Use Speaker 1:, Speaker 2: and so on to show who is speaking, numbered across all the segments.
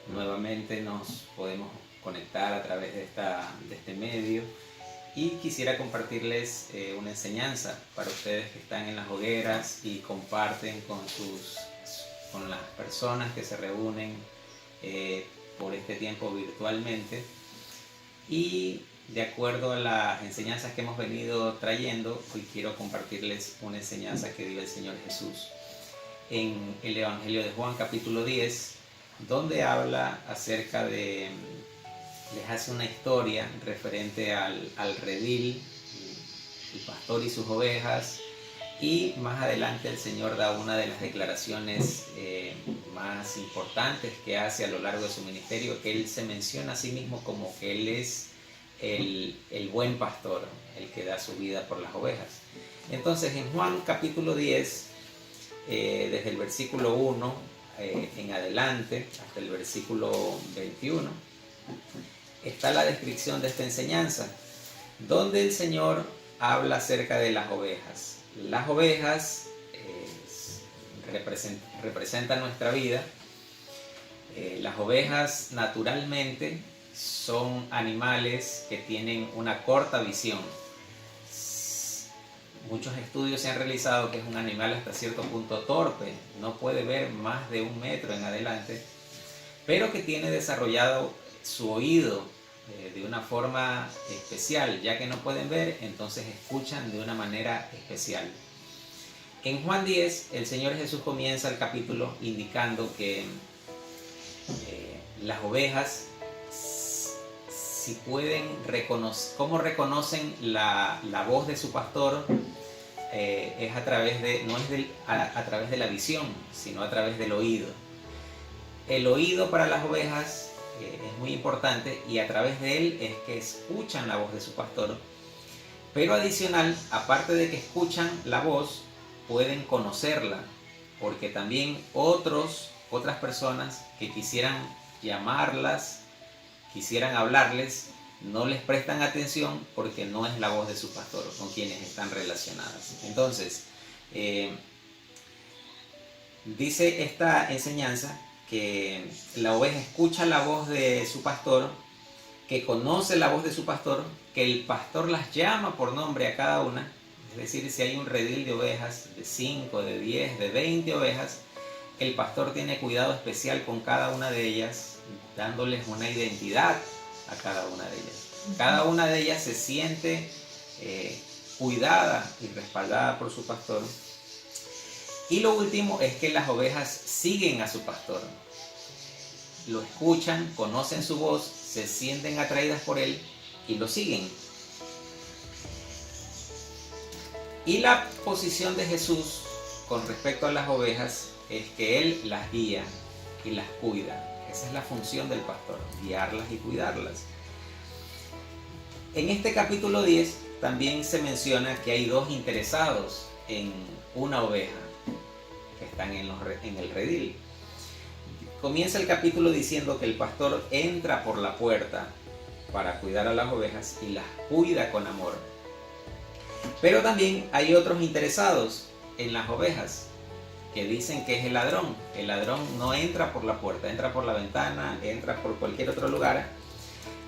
Speaker 1: nuevamente nos podemos conectar a través de este medio y quisiera compartirles una enseñanza para ustedes que están en las hogueras y comparten con las personas que se reúnen por este tiempo virtualmente. Y de acuerdo a las enseñanzas que hemos venido trayendo, hoy quiero compartirles una enseñanza que dio el Señor Jesús en el Evangelio de Juan capítulo 10, donde habla acerca de, les hace una historia referente al redil, el pastor y sus ovejas, y más adelante el Señor da una de las declaraciones más importantes que hace a lo largo de su ministerio, que Él se menciona a sí mismo como que Él es el buen pastor, el que da su vida por las ovejas. Entonces en Juan capítulo 10, desde el versículo 1 en adelante hasta el versículo 21, está la descripción de esta enseñanza, donde el Señor habla acerca de las ovejas. Las ovejas representan nuestra vida. Las ovejas naturalmente son animales que tienen una corta visión. Muchos estudios se han realizado que es un animal hasta cierto punto torpe, no puede ver más de 1 metro en adelante, pero que tiene desarrollado su oído de una forma especial. Ya que no pueden ver, entonces escuchan de una manera especial. En Juan 10, el Señor Jesús comienza el capítulo indicando que las ovejas, si pueden reconocer, cómo reconocen la voz de su pastor, es a través de, no es a través de la visión, sino a través del oído. El oído para las ovejas es muy importante, y a través de él es que escuchan la voz de su pastor. Pero adicional, aparte de que escuchan la voz, pueden conocerla, porque también otras personas que quisieran llamarlas, quisieran hablarles, no les prestan atención porque no es la voz de su pastor con quienes están relacionadas. Entonces, dice esta enseñanza que la oveja escucha la voz de su pastor, que conoce la voz de su pastor, que el pastor las llama por nombre a cada una. Es decir, si hay un redil de ovejas de 5, de 10, de 20 ovejas, el pastor tiene cuidado especial con cada una de ellas, dándoles una identidad a cada una de ellas. Cada una de ellas se siente cuidada y respaldada por su pastor. Y lo último es que las ovejas siguen a su pastor. Lo escuchan, conocen su voz, se sienten atraídas por él y lo siguen. Y la posición de Jesús con respecto a las ovejas es que Él las guía y las cuida. Esa es la función del pastor, guiarlas y cuidarlas. En este capítulo 10 también se menciona que hay 2 interesados en una oveja que están en el redil. Comienza el capítulo diciendo que el pastor entra por la puerta para cuidar a las ovejas y las cuida con amor. Pero también hay otros interesados en las ovejas que dicen que es el ladrón. El ladrón no entra por la puerta, entra por la ventana, entra por cualquier otro lugar,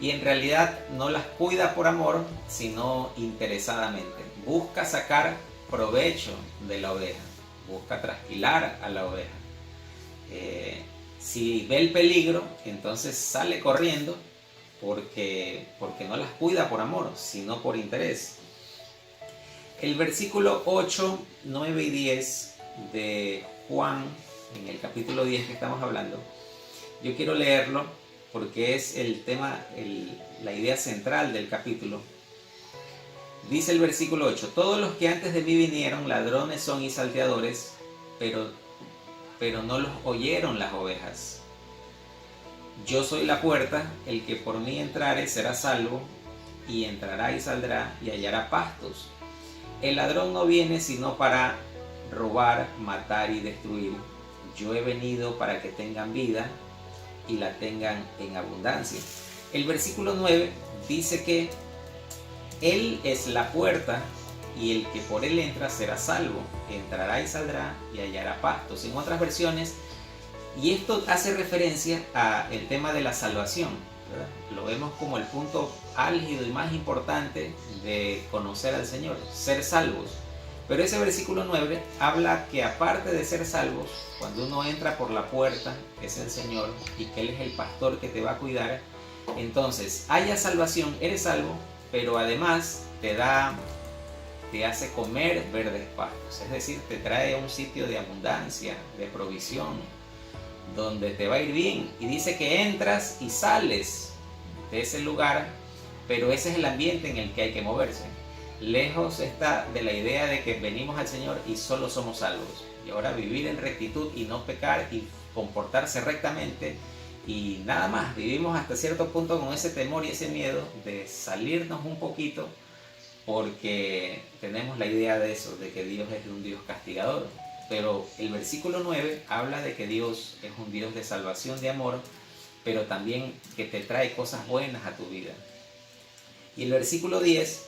Speaker 1: y en realidad no las cuida por amor, sino interesadamente. Busca sacar provecho de la oveja, busca trasquilar a la oveja. Si ve el peligro, entonces sale corriendo porque no las cuida por amor, sino por interés. El versículo 8, 9 y 10 de Juan, en el capítulo 10 que estamos hablando, yo quiero leerlo porque es el tema, la idea central del capítulo. Dice el versículo 8: todos los que antes de mí vinieron, ladrones son y salteadores, pero no los oyeron las ovejas. Yo soy la puerta, el que por mí entrare será salvo, y entrará y saldrá y hallará pastos. El ladrón no viene sino para robar, matar y destruir. Yo he venido para que tengan vida y la tengan en abundancia. El versículo 9 dice que Él es la puerta y el que por Él entra será salvo. Entrará y saldrá y hallará pastos. En otras versiones Y esto hace referencia al tema de la salvación, ¿verdad? Lo vemos como el punto álgido y más importante de conocer al Señor, ser salvos. Pero ese versículo 9 habla que aparte de ser salvos, cuando uno entra por la puerta, que es el Señor, y que Él es el pastor que te va a cuidar, entonces haya salvación, eres salvo, pero además te hace comer verdes pastos, es decir, te trae a un sitio de abundancia, de provisión, donde te va a ir bien. Y dice que entras y sales de ese lugar, pero ese es el ambiente en el que hay que moverse. Lejos está de la idea de que venimos al Señor y solo somos salvos. Y ahora vivir en rectitud y no pecar y comportarse rectamente y nada más. Vivimos hasta cierto punto con ese temor y ese miedo de salirnos un poquito porque tenemos la idea de eso, de que Dios es un Dios castigador. Pero el versículo 9 habla de que Dios es un Dios de salvación, de amor, pero también que te trae cosas buenas a tu vida. Y el versículo 10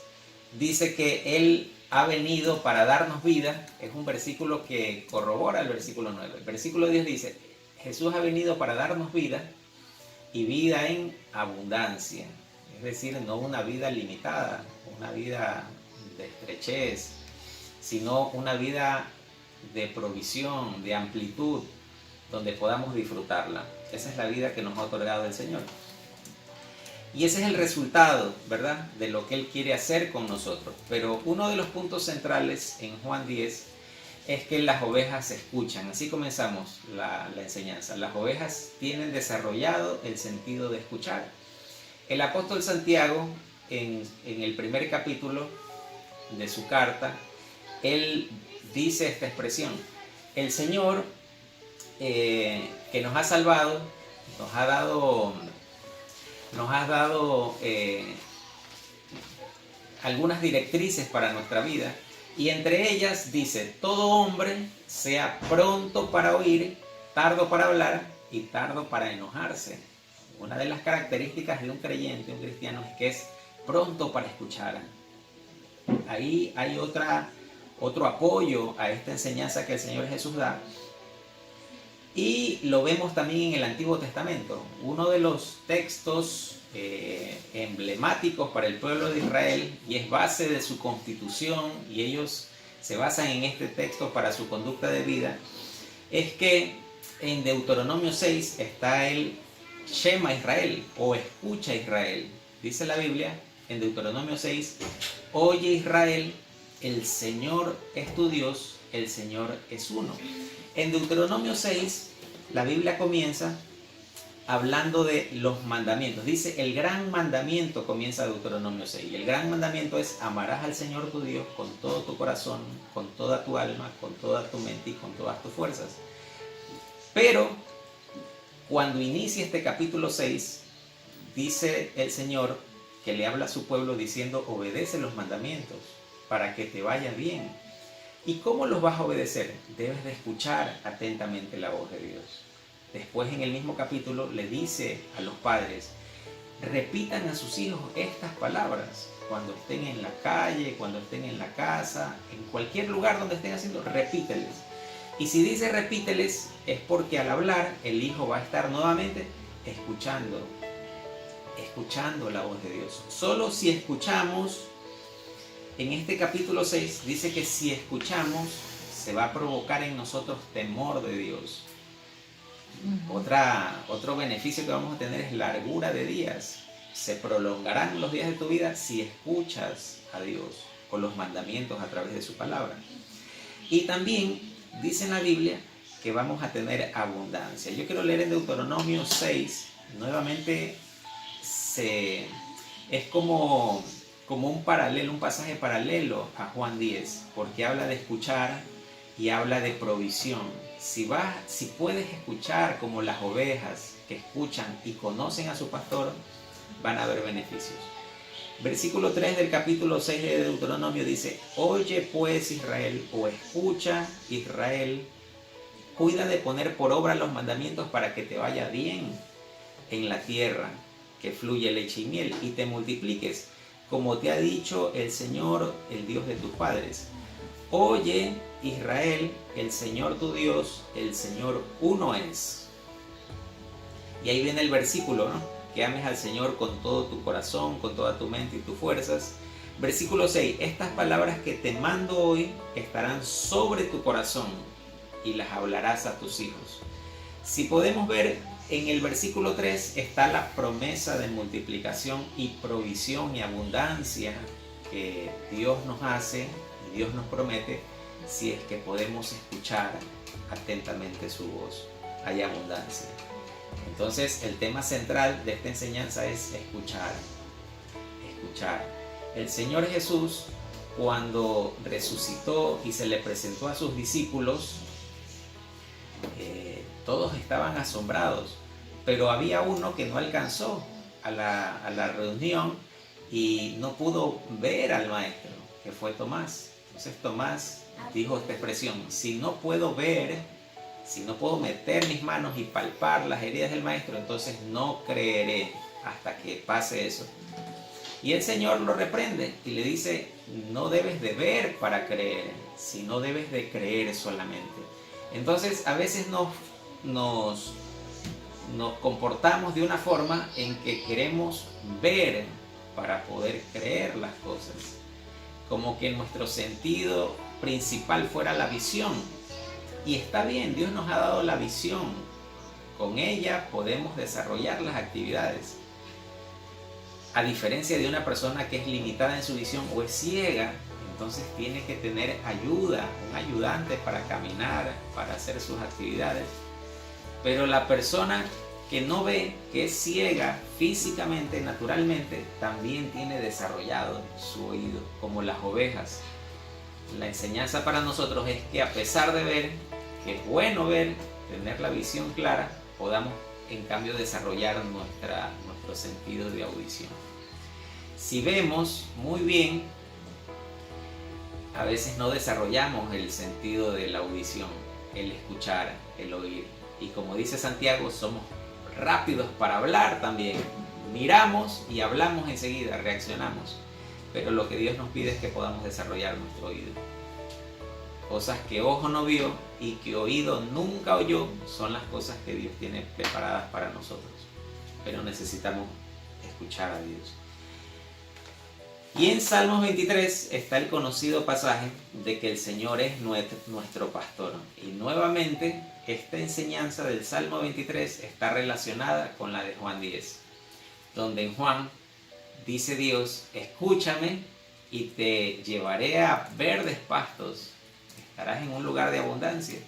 Speaker 1: dice que Él ha venido para darnos vida. Es un versículo que corrobora el versículo 9. El versículo 10 dice, Jesús ha venido para darnos vida y vida en abundancia. Es decir, no una vida limitada, una vida de estrechez, sino una vida de provisión, de amplitud, donde podamos disfrutarla. Esa es la vida que nos ha otorgado el Señor. Y ese es el resultado, ¿verdad?, de lo que Él quiere hacer con nosotros. Pero uno de los puntos centrales en Juan 10 es que las ovejas escuchan. Así comenzamos la enseñanza. Las ovejas tienen desarrollado el sentido de escuchar. El apóstol Santiago, en el primer capítulo de su carta, él dice esta expresión: el Señor que nos ha salvado, nos ha dado algunas directrices para nuestra vida, y entre ellas dice: todo hombre sea pronto para oír, tardo para hablar y tardo para enojarse. Una de las características de un creyente, un cristiano, es que es pronto para escuchar. Ahí hay otro apoyo a esta enseñanza que el Señor Jesús da. Y lo vemos también en el Antiguo Testamento. Uno de los textos emblemáticos para el pueblo de Israel, y es base de su constitución, y ellos se basan en este texto para su conducta de vida, es que en Deuteronomio 6 está el Shema Israel, o escucha Israel. Dice la Biblia en Deuteronomio 6, oye Israel, el Señor es tu Dios, el Señor es uno. En Deuteronomio 6, la Biblia comienza hablando de los mandamientos. Dice, el gran mandamiento comienza Deuteronomio 6. Y el gran mandamiento es: amarás al Señor tu Dios con todo tu corazón, con toda tu alma, con toda tu mente y con todas tus fuerzas. Pero cuando inicia este capítulo 6, dice el Señor que le habla a su pueblo diciendo: obedece los mandamientos para que te vaya bien. ¿Y cómo los vas a obedecer? Debes de escuchar atentamente la voz de Dios. Después, en el mismo capítulo, le dice a los padres: repitan a sus hijos estas palabras cuando estén en la calle, cuando estén en la casa, en cualquier lugar donde estén haciendo, repíteles. Y si dice repíteles, es porque al hablar el hijo va a estar nuevamente escuchando la voz de Dios. Solo si escuchamos. En este capítulo 6 dice que si escuchamos, se va a provocar en nosotros temor de Dios. Otro beneficio que vamos a tener es largura de días. Se prolongarán los días de tu vida si escuchas a Dios con los mandamientos a través de su palabra. Y también dice en la Biblia que vamos a tener abundancia. Yo quiero leer en Deuteronomio 6, nuevamente es como un paralelo, un pasaje paralelo a Juan 10, porque habla de escuchar y habla de provisión. Si puedes escuchar como las ovejas que escuchan y conocen a su pastor, van a haber beneficios. Versículo 3 del capítulo 6 de Deuteronomio dice: oye pues Israel, o escucha Israel, cuida de poner por obra los mandamientos para que te vaya bien en la tierra que fluye leche y miel, y te multipliques, como te ha dicho el Señor, el Dios de tus padres. Oye Israel, el Señor tu Dios, el Señor uno es. Y ahí viene el versículo, ¿no? Que ames al Señor con todo tu corazón, con toda tu mente y tus fuerzas. Versículo 6, estas palabras que te mando hoy estarán sobre tu corazón y las hablarás a tus hijos. Si podemos ver, en el versículo 3 está la promesa de multiplicación y provisión y abundancia que Dios nos hace y Dios nos promete si es que podemos escuchar atentamente su voz. Hay abundancia. Entonces el tema central de esta enseñanza es escuchar. Escuchar. El Señor Jesús, cuando resucitó y se le presentó a sus discípulos, todos estaban asombrados, pero había uno que no alcanzó a la reunión y no pudo ver al maestro, que fue Tomás. Entonces Tomás dijo esta expresión: si no puedo ver, si no puedo meter mis manos y palpar las heridas del maestro, entonces no creeré hasta que pase eso. Y el Señor lo reprende y le dice: no debes de ver para creer, sino debes de creer solamente. Entonces a veces nos comportamos de una forma en que queremos ver para poder creer las cosas, como que nuestro sentido principal fuera la visión. Y está bien, Dios nos ha dado la visión, con ella podemos desarrollar las actividades. A diferencia de una persona que es limitada en su visión o es ciega, entonces tiene que tener ayuda, un ayudante para caminar, para hacer sus actividades. Pero la persona que no ve, que es ciega físicamente, naturalmente, también tiene desarrollado su oído, como las ovejas. La enseñanza para nosotros es que a pesar de ver, que es bueno ver, tener la visión clara, podamos en cambio desarrollar nuestro sentido de audición. Si vemos muy bien, a veces no desarrollamos el sentido de la audición, el escuchar, el oír. Y como dice Santiago, somos rápidos para hablar también. Miramos y hablamos enseguida, reaccionamos. Pero lo que Dios nos pide es que podamos desarrollar nuestro oído. Cosas que ojo no vio y que oído nunca oyó son las cosas que Dios tiene preparadas para nosotros. Pero necesitamos escuchar a Dios. Y en Salmos 23 está el conocido pasaje de que el Señor es nuestro pastor. Y nuevamente esta enseñanza del Salmo 23 está relacionada con la de Juan 10, donde en Juan dice Dios: escúchame y te llevaré a verdes pastos, estarás en un lugar de abundancia.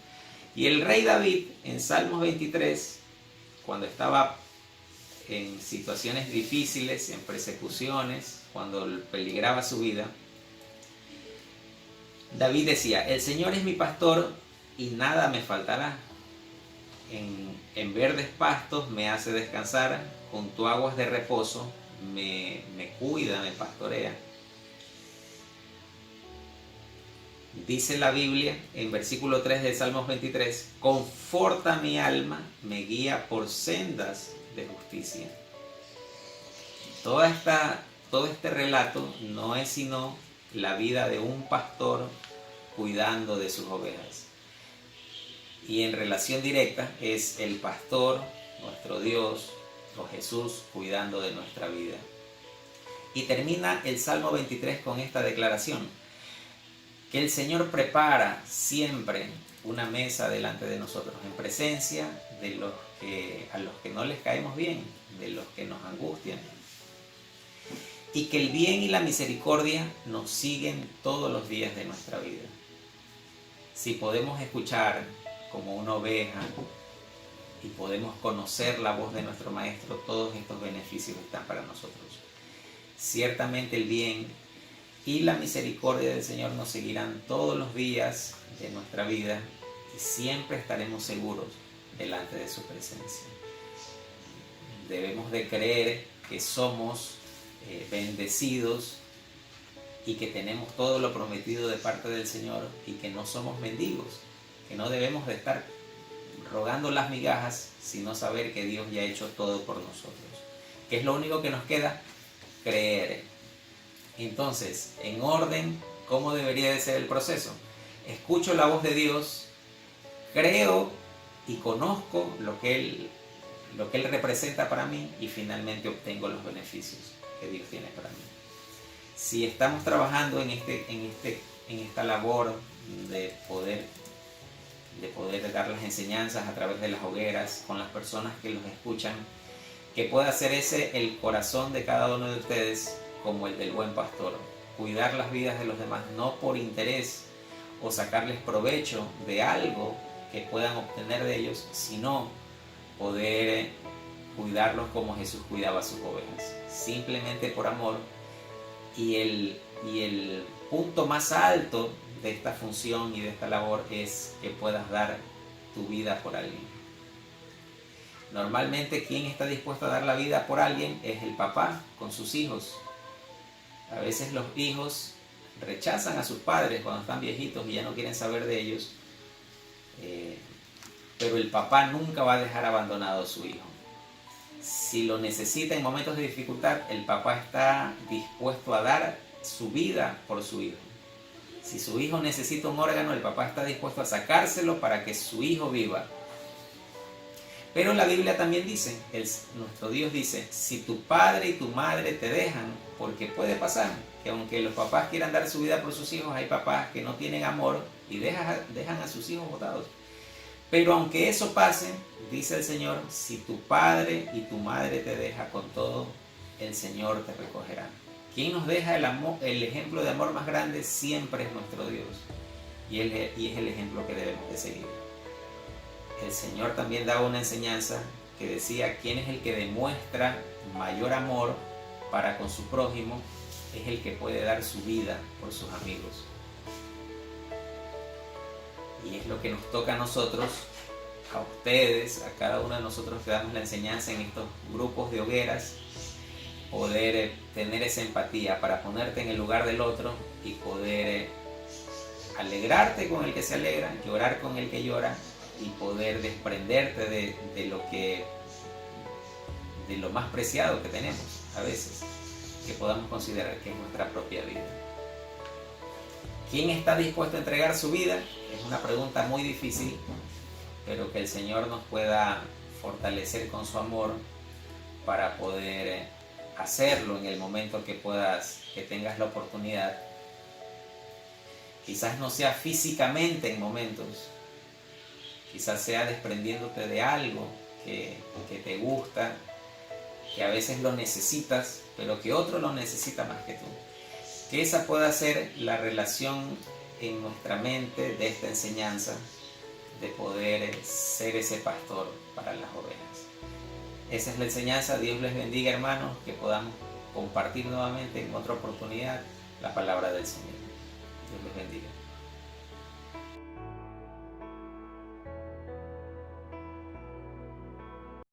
Speaker 1: Y el rey David en Salmos 23, cuando estaba en situaciones difíciles, en persecuciones, cuando peligraba su vida, David decía: el Señor es mi pastor y nada me faltará. En verdes pastos me hace descansar, junto a aguas de reposo me cuida, me pastorea. Dice la Biblia en versículo 3 de Salmos 23: conforta mi alma, me guía por sendas de justicia. Todo este relato no es sino la vida de un pastor cuidando de sus ovejas. Y en relación directa es el pastor, nuestro Dios o Jesús, cuidando de nuestra vida. Y termina el Salmo 23 con esta declaración: que el Señor prepara siempre una mesa delante de nosotros, en presencia de a los que no les caemos bien, de los que nos angustian. Y que el bien y la misericordia nos siguen todos los días de nuestra vida. Si podemos escuchar como una oveja y podemos conocer la voz de nuestro Maestro, todos estos beneficios están para nosotros. Ciertamente el bien y la misericordia del Señor nos seguirán todos los días de nuestra vida y siempre estaremos seguros delante de su presencia. Debemos de creer que somos bendecidos y que tenemos todo lo prometido de parte del Señor y que no somos mendigos, que no debemos de estar rogando las migajas, sino saber que Dios ya ha hecho todo por nosotros. ¿Qué es lo único que nos queda? Creer. Entonces, en orden, ¿cómo debería de ser el proceso? Escucho la voz de Dios, creo y conozco lo que Él lo que Él representa para mí y finalmente obtengo los beneficios que Dios tiene para mí. Si estamos trabajando en esta labor de poder dar las enseñanzas a través de las hogueras con las personas que los escuchan, que pueda ser ese el corazón de cada uno de ustedes como el del buen pastor, cuidar las vidas de los demás no por interés o sacarles provecho de algo que puedan obtener de ellos, sino poder cuidarlos como Jesús cuidaba a sus ovejas, simplemente por amor. Y el punto más alto de esta función y de esta labor es que puedas dar tu vida por alguien. Normalmente quien está dispuesto a dar la vida por alguien es el papá con sus hijos. A veces los hijos rechazan a sus padres cuando están viejitos y ya no quieren saber de ellos, pero el papá nunca va a dejar abandonado a su hijo. Si lo necesita en momentos de dificultad, el papá está dispuesto a dar su vida por su hijo. Si su hijo necesita un órgano, el papá está dispuesto a sacárselo para que su hijo viva. Pero la Biblia también dice, nuestro Dios dice, si tu padre y tu madre te dejan, porque puede pasar que aunque los papás quieran dar su vida por sus hijos, hay papás que no tienen amor y dejan a sus hijos botados. Pero aunque eso pase, dice el Señor, si tu padre y tu madre te dejan, con todo, el Señor te recogerá. Quien nos deja el ejemplo de amor más grande siempre es nuestro Dios. Y es el ejemplo que debemos de seguir. El Señor también daba una enseñanza que decía, ¿quién es el que demuestra mayor amor para con su prójimo? Es el que puede dar su vida por sus amigos. Y es lo que nos toca a nosotros, a ustedes, a cada uno de nosotros que damos la enseñanza en estos grupos de hogueras, poder tener esa empatía para ponerte en el lugar del otro y poder alegrarte con el que se alegra, llorar con el que llora y poder desprenderte de lo más preciado que tenemos a veces, que podamos considerar que es nuestra propia vida. ¿Quién está dispuesto a entregar su vida? Es una pregunta muy difícil, pero que el Señor nos pueda fortalecer con su amor para poder hacerlo en el momento que tengas la oportunidad. Quizás no sea físicamente en momentos, quizás sea desprendiéndote de algo que te gusta, que a veces lo necesitas, pero que otro lo necesita más que tú. Que esa pueda ser la relación en nuestra mente de esta enseñanza, de poder ser ese pastor para las ovejas. Esa es la enseñanza. Dios les bendiga, hermanos, que podamos compartir nuevamente en otra oportunidad la palabra del Señor. Dios les bendiga.